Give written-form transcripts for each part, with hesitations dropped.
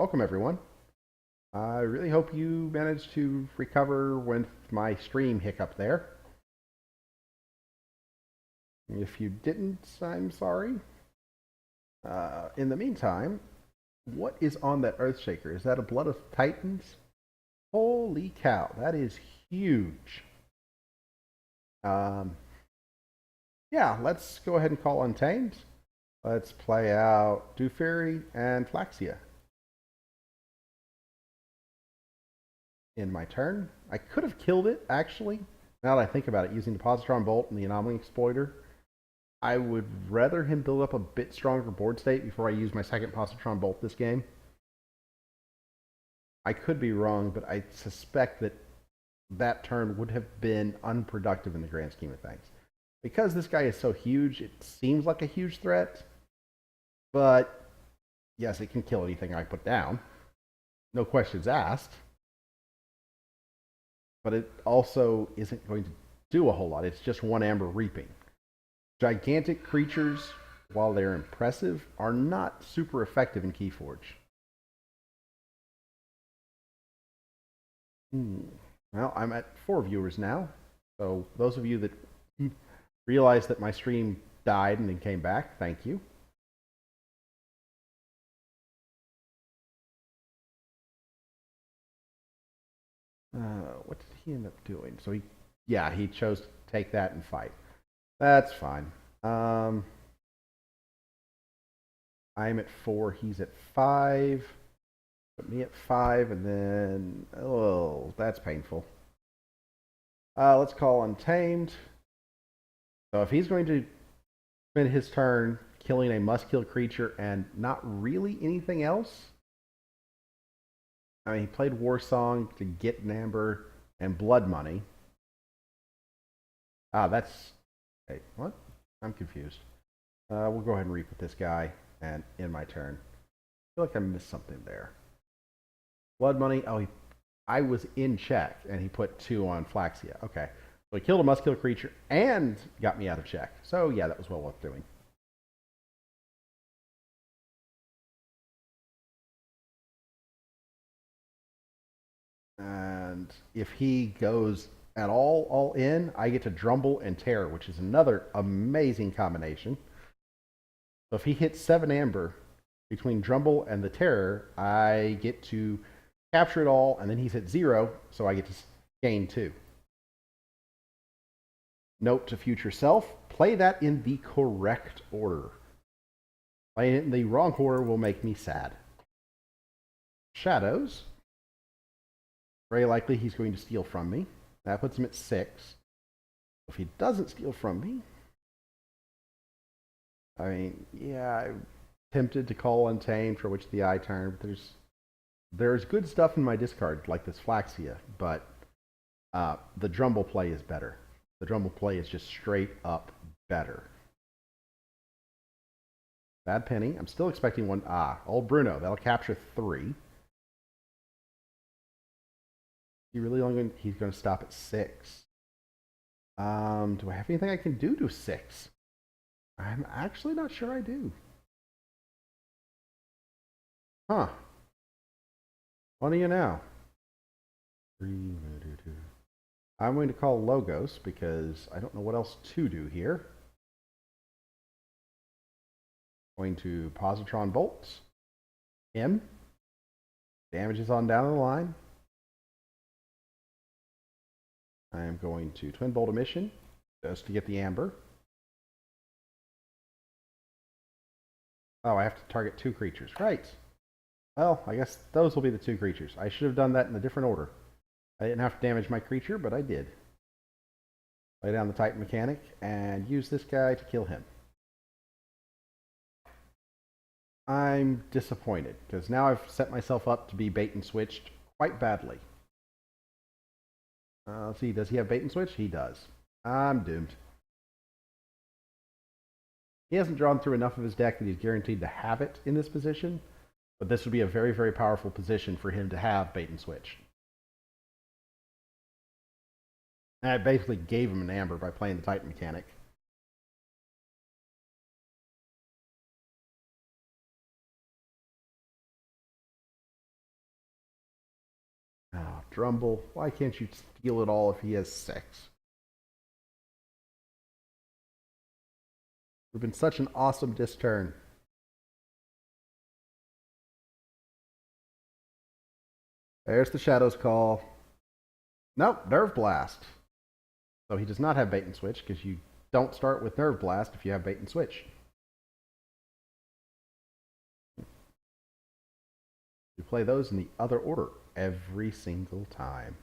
welcome everyone. I really hope you managed to recover with my stream hiccup there. If you didn't, I'm sorry. In the meantime, what is on that Earthshaker? Is that a Blood of Titans? Holy cow, that is huge. Yeah, let's go ahead and call Untamed. Let's play out Dewfairy and Flaxia. In my turn. I could have killed it, actually. Now that I think about it, using the Positron Bolt and the Anomaly Exploiter. I would rather him build up a bit stronger board state before I use my second Positron Bolt this game. I could be wrong, but I suspect that that turn would have been unproductive in the grand scheme of things. Because this guy is so huge, it seems like a huge threat. But, yes, it can kill anything I put down. No questions asked. But it also isn't going to do a whole lot. It's just one Amber Reaping. Gigantic creatures, while they're impressive, are not super effective in Keyforge. Well, I'm at 4 viewers now. So those of you that realized that my stream died and then came back, thank you. What did he end up doing? So he chose to take that and fight. That's fine. I'm at 4. He's at 5. Put me at 5, and then that's painful. Let's call Untamed. So if he's going to spend his turn killing a must-kill creature and not really anything else. I mean, he played War Song to get an Amber and Blood Money. That's... Hey, what? I'm confused. We'll go ahead and reap with this guy and end my turn. I feel like I missed something there. Blood Money. Oh, I was in check, and he put 2 on Flaxia. Okay. So he killed a must-kill creature and got me out of check. So, yeah, that was well worth doing. And if he goes at all in, I get to Drumble and Terror, which is another amazing combination. So if he hits 7 Amber between Drumble and the Terror, I get to capture it all, and then he's at 0, so I get to gain 2. Note to future self, play that in the correct order. Playing it in the wrong order will make me sad. Shadows. Very likely he's going to steal from me. That puts him at 6. If he doesn't steal from me, I mean, yeah, I'm tempted to call Untamed, for which the eye turn, but there's good stuff in my discard, like this Flaxia, but the Drumble play is better. The Drumble play is just straight up better. Bad Penny. I'm still expecting one. Old Bruno. That'll capture 3. He's going to stop at 6. Do I have anything I can do to 6? I'm actually not sure I do. Huh. What do you know? I'm going to call Logos because I don't know what else to do here. Going to Positron Bolts. Him. Damages on down the line. I am going to Twin Bolt Emission just to get the Amber. Oh, I have to target 2 creatures. Right. Well, I guess those will be the 2 creatures. I should have done that in a different order. I didn't have to damage my creature, but I did. Lay down the Titan Mechanic and use this guy to kill him. I'm disappointed, because now I've set myself up to be bait and switched quite badly. Let's see, does he have bait and switch? He does. I'm doomed. He hasn't drawn through enough of his deck that he's guaranteed to have it in this position, but this would be a very, very powerful position for him to have bait and switch. And I basically gave him an Amber by playing the Titan Mechanic. Drumble. Why can't you steal it all if he has 6? We've been such an awesome disc turn. There's the Shadow's Call. Nope, Nerve Blast. So he does not have Bait and Switch, because you don't start with Nerve Blast if you have Bait and Switch. You play those in the other order every single time.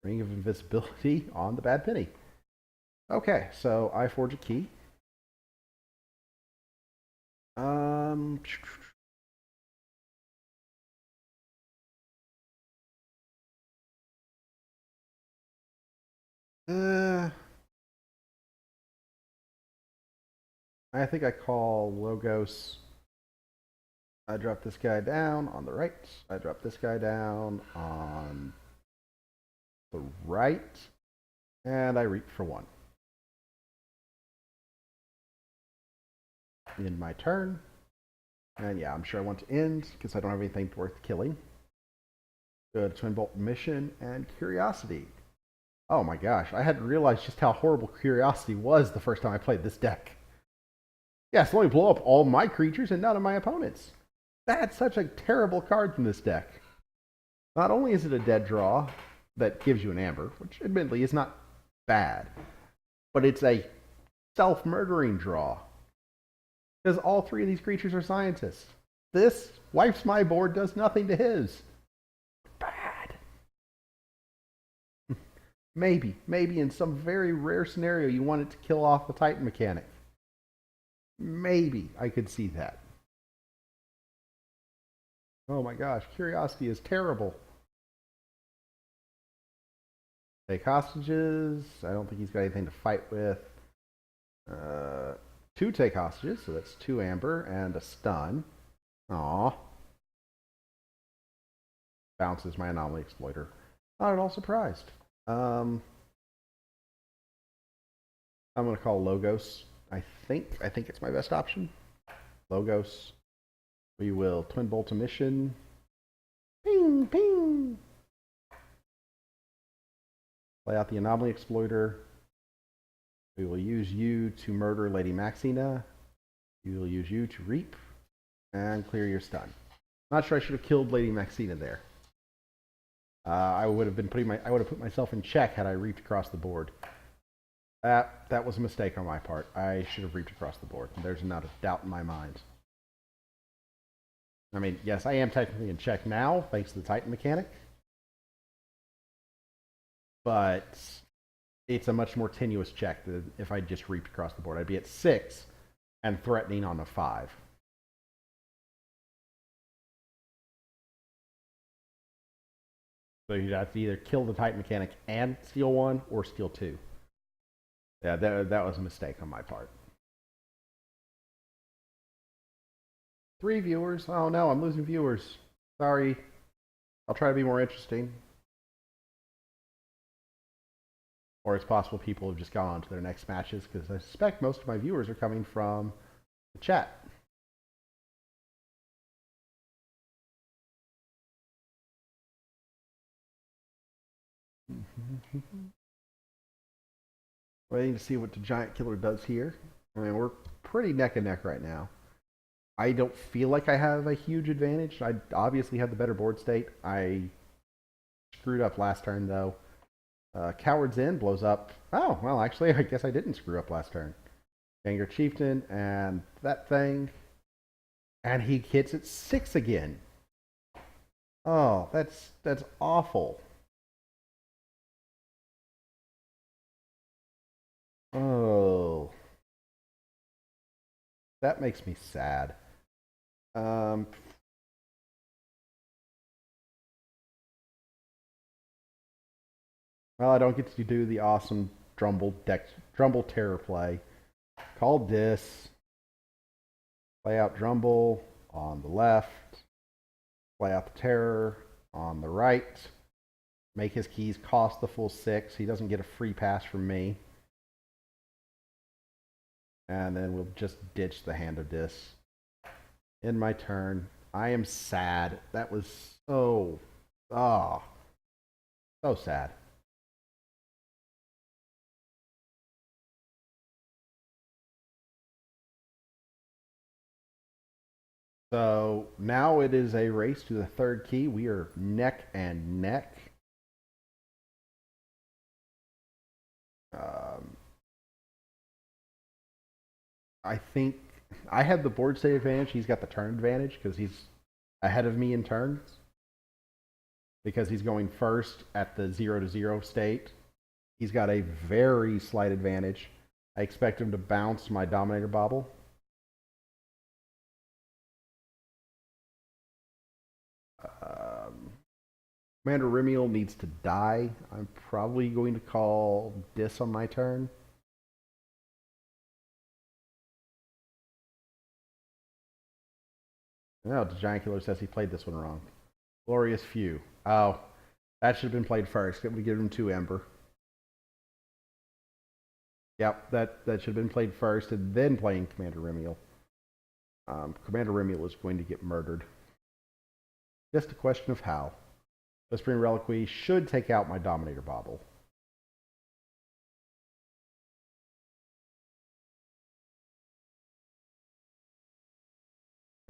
Ring of Invisibility on the Bad Penny. Okay, so I forge a key. I think I call Logos. I drop this guy down on the right. I drop this guy down on the right. And I reap for 1. In my turn. And yeah, I'm sure I want to end because I don't have anything worth killing. Go to Twin Bolt Mission and Curiosity. Oh my gosh, I hadn't realized just how horrible Curiosity was the first time I played this deck. Yes, let me blow up all my creatures and none of my opponents. That's such a terrible card from this deck. Not only is it a dead draw that gives you an Amber, which admittedly is not bad, but it's a self-murdering draw. Because all 3 of these creatures are scientists. This wipes my board, does nothing to his. Bad. Maybe in some very rare scenario you want it to kill off the Titan mechanic. Maybe I could see that. Oh my gosh, Curiosity is terrible. Take hostages. I don't think he's got anything to fight with. 2 take hostages, so that's 2 Amber and a stun. Aww. Bounces my Anomaly Exploiter. Not at all surprised. I'm going to call Logos. I think it's my best option. Logos. We will Twin Bolt Mission. Ping, ping. Play out the Anomaly Exploiter. We will use you to murder Lady Maxina. We will use you to reap and clear your stun. Not sure I should have killed Lady Maxina there. I would have put myself in check had I reaped across the board. That was a mistake on my part. I should have reaped across the board. There's not a doubt in my mind. I mean, yes, I am technically in check now, thanks to the Titan mechanic. But it's a much more tenuous check than if I just reaped across the board. I'd be at 6 and threatening on a 5. So you'd have to either kill the Titan mechanic and steal 1 or steal 2. Yeah, that was a mistake on my part. 3 viewers? Oh no, I'm losing viewers. Sorry. I'll try to be more interesting. Or it's possible people have just gone on to their next matches, because I suspect most of my viewers are coming from the chat. Waiting to see what DagiantKilla does here. I mean, we're pretty neck and neck right now. I don't feel like I have a huge advantage. I obviously have the better board state. I screwed up last turn, though. Coward's Inn blows up. Oh, well, actually, I guess I didn't screw up last turn. Anger Chieftain and that thing. And he hits at 6 again. Oh, that's awful. Oh. That makes me sad. Well, I don't get to do the awesome Drumble Terror play. Call Dis. Play out Drumble on the left. Play out the Terror on the right. Make his keys cost the full 6. He doesn't get a free pass from me. And then we'll just ditch the Hand of Dis. In my turn. I am sad. That was so Oh, so sad. So now it is a race to the third key. We are neck and neck. Um, I think I have the board state advantage. He's got the turn advantage because he's ahead of me in turns. Because he's going first at the 0-0 state. He's got a very slight advantage. I expect him to bounce my Dominator Bobble. Commander Rimiel needs to die. I'm probably going to call Dis on my turn. No, DagiantKilla says he played this one wrong. Glorious Few. Oh, that should have been played first. It would give him 2 Ember. Yep, that should have been played first and then playing Commander Rimiel. Commander Rimiel is going to get murdered. Just a question of how. Whispering Reliquary should take out my Dominator Bobble.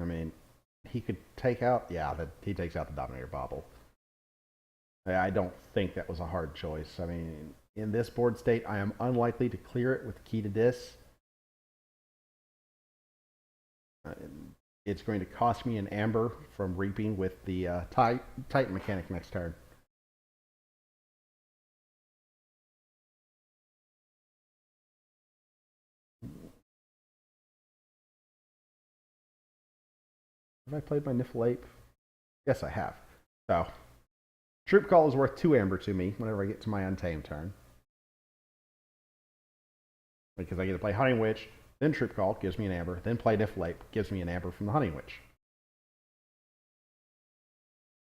I mean, he could take out... Yeah, he takes out the Dominator Bobble. I don't think that was a hard choice. I mean, in this board state, I am unlikely to clear it with Key to Dis. It's going to cost me an Amber from Reaping with the Titan mechanic next turn. Have I played my Niffle Ape? Yes, I have. So, Troop Call is worth 2 Amber to me whenever I get to my Untamed turn. Because I get to play Hunting Witch, then Troop Call gives me an Amber, then play Niffle Ape gives me an Amber from the Hunting Witch.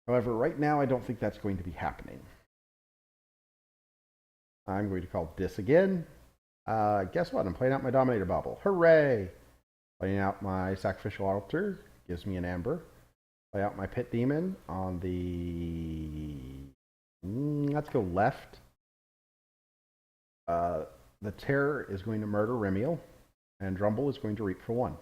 However, right now I don't think that's going to be happening. I'm going to call Dis again. Guess what? I'm playing out my Dominator Bobble. Hooray! Playing out my Sacrificial Altar gives me an Amber. Play out my Pit Demon on the... let's go left. The Terror is going to murder Rimiel, and Drumble is going to reap for 1.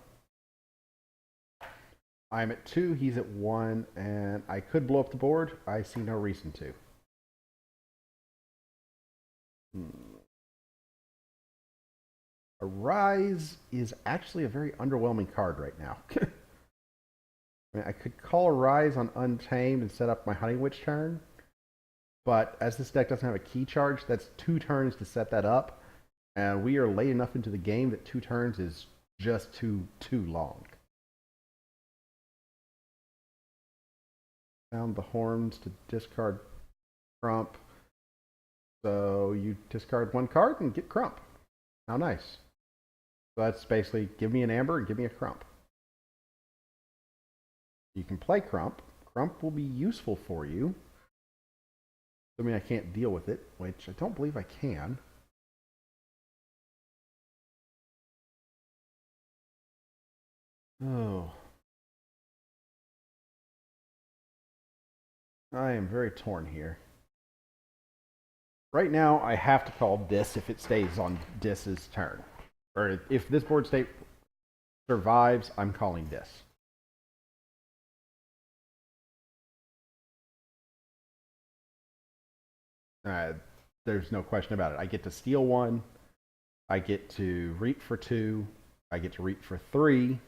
I'm at 2, he's at 1, and I could blow up the board. I see no reason to. Arise is actually a very underwhelming card right now. I mean, I could call Arise on Untamed and set up my Hunting Witch turn, but as this deck doesn't have a key charge, that's 2 turns to set that up, and we are late enough into the game that 2 turns is just too long. Found the horns to discard Crump. So you discard 1 card and get Crump. How nice. So that's basically give me an Amber and give me a Crump. You can play Crump. Crump will be useful for you. I mean, I can't deal with it, which I don't believe I can. Oh. I am very torn here. Right now, I have to call Dis if it stays on Dis's turn. Or if this board state survives, I'm calling Dis. There's no question about it. I get to steal 1. I get to reap for 2. I get to reap for 3.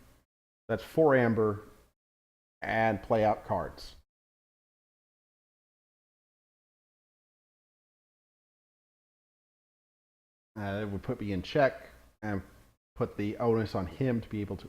That's 4 Amber. And play out cards. It would put me in check and put the onus on him to be able to...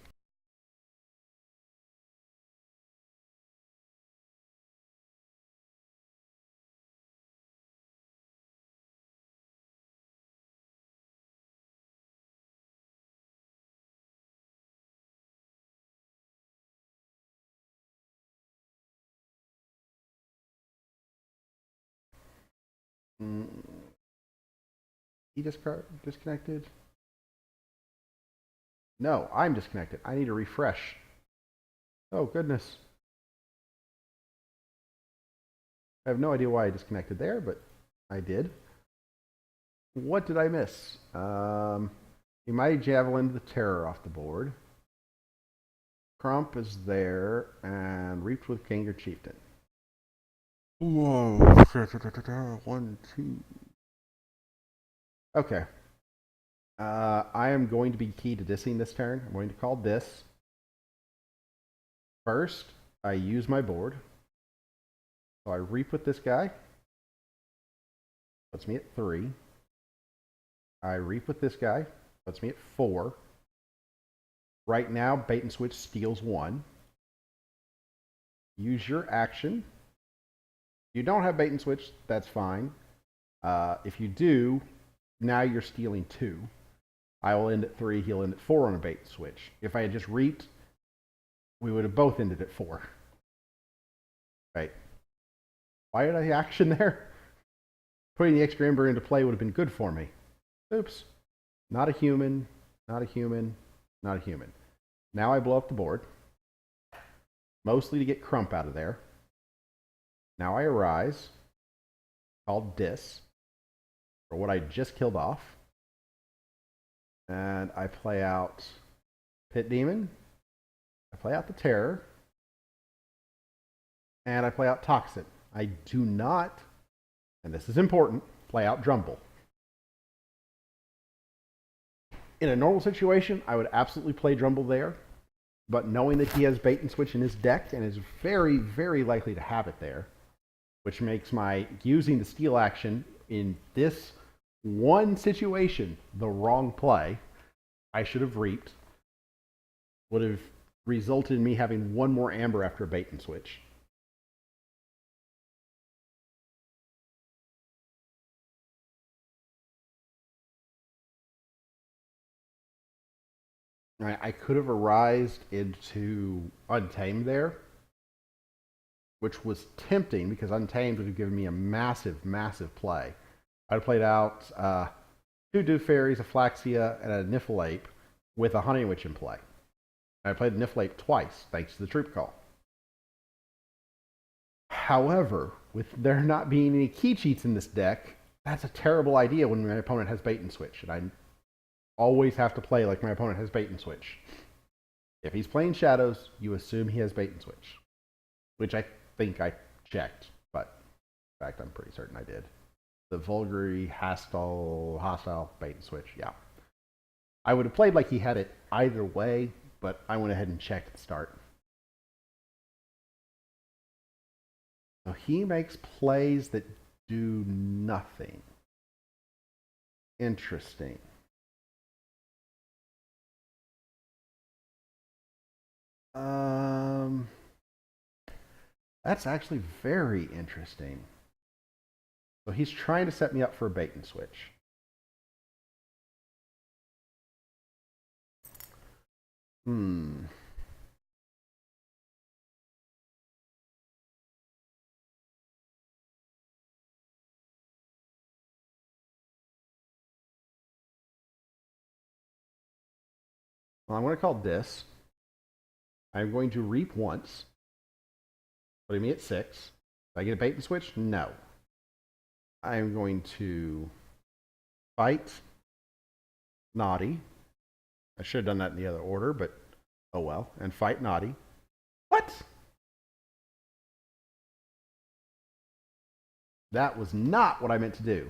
He disconnected? No, I'm disconnected. I need to refresh. Oh, goodness. I have no idea why I disconnected there, but I did. What did I miss? He might javelin the terror off the board. Crump is there, and reaped with king or chieftain. Whoa. 1, 2. Okay. I am going to be key to dissing this turn. I'm going to call this. First, I use my board. So I reap with this guy. Puts me at 3. I reap with this guy. Puts me at 4. Right now, bait and switch steals 1. Use your action. If you don't have bait and switch, that's fine. If you do, now you're stealing 2. I will end at 3. He'll end at 4 on a bait and switch. If I had just reaped, we would have both ended at 4. Right. Why did I action there? Putting the extra ember into play would have been good for me. Oops. Not a human. Not a human. Not a human. Now I blow up the board. Mostly to get Crump out of there. Now I arise. Called Dis. For what I just killed off. And I play out Pit Demon. I play out the Terror. And I play out Toxin. I do not, and this is important, play out Drumble. In a normal situation, I would absolutely play Drumble there, but knowing that he has bait and switch in his deck and is very, very likely to have it there, which makes my using the steal action in this one situation the wrong play. I should have reaped. Would have resulted in me having 1 more amber after a bait and switch. I could have arised into Untamed there, which was tempting because Untamed would have given me a massive, massive play. I'd have played out 2 Dew Fairies, a Flaxia, and a Niffleape with a Honey Witch in play. And I played the Niffleape twice, thanks to the Troop Call. However, with there not being any key cheats in this deck, that's a terrible idea when my opponent has bait and switch, and I always have to play like my opponent has bait and switch. If he's playing shadows, you assume he has bait and switch, which I think I checked, but in fact I'm pretty certain I did. The Vulgary, hostile bait and switch, yeah. I would have played like he had it either way, but I went ahead and checked at the start. So he makes plays that do nothing. Interesting. That's actually very interesting. So he's trying to set me up for a bait and switch. Well, I'm going to call this. I'm going to reap once, putting me at 6. Did I get a bait and switch? No. I'm going to fight Naughty. I should have done that in the other order, but oh well. And fight Naughty. What? That was not what I meant to do.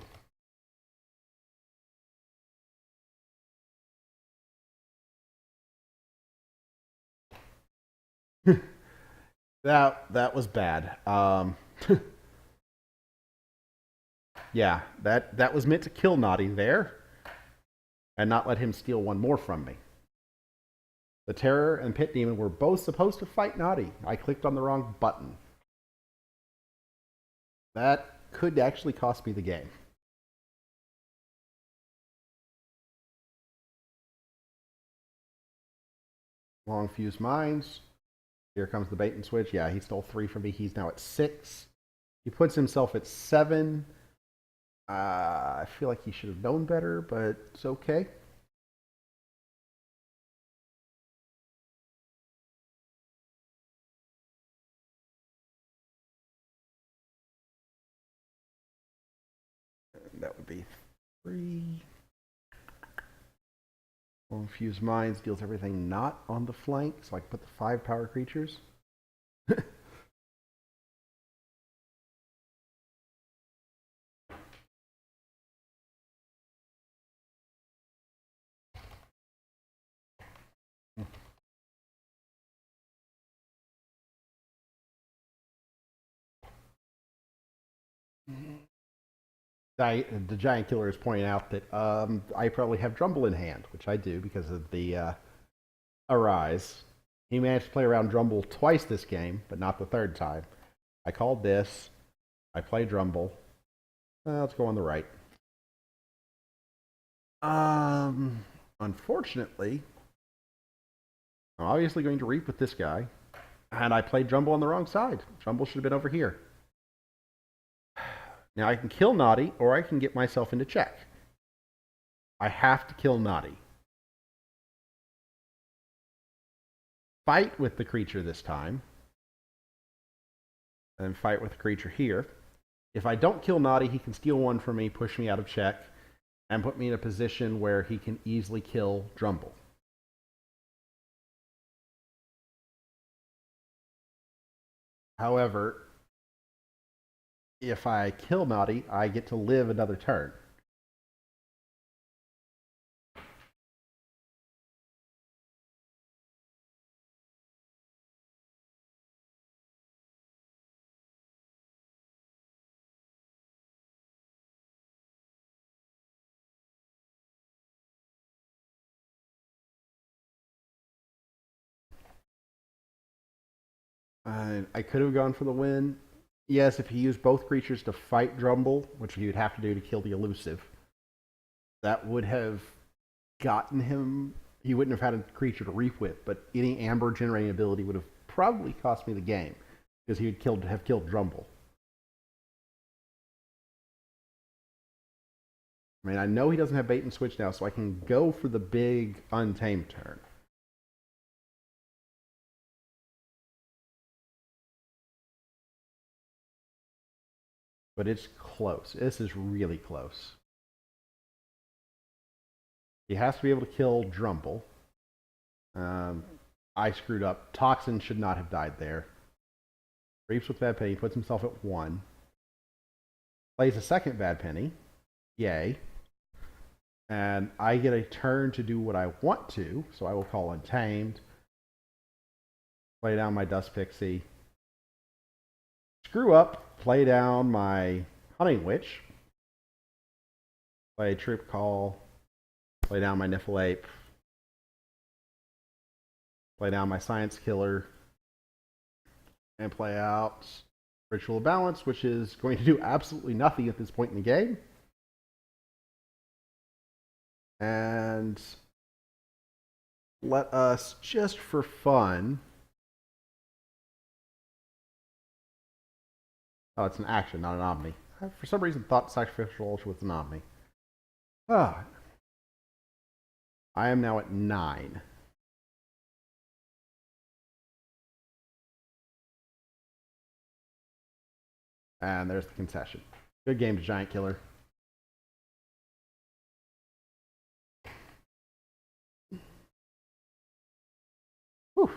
that was bad. Yeah, that was meant to kill Naughty there, and not let him steal 1 more from me. The Terror and Pit Demon were both supposed to fight Naughty. I clicked on the wrong button. That could actually cost me the game. Long Fused Minds. Here comes the bait and switch. Yeah, he stole 3 from me. He's now at 6. He puts himself at 7. I feel like he should have known better, but it's okay. that would be 3. Infused Minds deals everything not on the flank, so I can put the 5 power creatures. The Giant Killer is pointing out that I probably have Drumble in hand, which I do because of the Arise. He managed to play around Drumble twice this game, but not the third time. I called this. I play Drumble. Let's go on the right. Unfortunately, I'm obviously going to reap with this guy, and I played Drumble on the wrong side. Drumble should have been over here. Now I can kill Naughty, or I can get myself into check. I have to kill Naughty. Fight with the creature this time. And then fight with the creature here. If I don't kill Naughty, he can steal 1 from me, push me out of check, and put me in a position where he can easily kill Drumble. However, if I kill Naughty, I get to live another turn. I could have gone for the win. Yes, if he used both creatures to fight Drumble, which he would have to do to kill the elusive, that would have gotten him. He wouldn't have had a creature to reap with, but any Amber generating ability would have probably cost me the game because he would have killed Drumble. I mean, I know he doesn't have bait and switch now, so I can go for the big Untamed turn. But it's close. This is really close. He has to be able to kill Drumble. I screwed up. Toxin should not have died there. Reaps with Bad Penny, puts himself at 1. Plays a second Bad Penny. Yay. And I get a turn to do what I want to, so I will call Untamed. Play down my Dust Pixie. Screw up, play down my Hunting Witch. Play Troop Call. Play down my Niffle Ape. Play down my Science Killer. And play out Ritual of Balance, which is going to do absolutely nothing at this point in the game. And let us, just for fun... Oh, it's an action, not an Omni. I, for some reason, thought Sacrificial Ultra was an Omni. Ah. I am now at 9. And there's the concession. Good game, Giant Killer. Whew.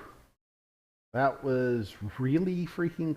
That was really freaking close.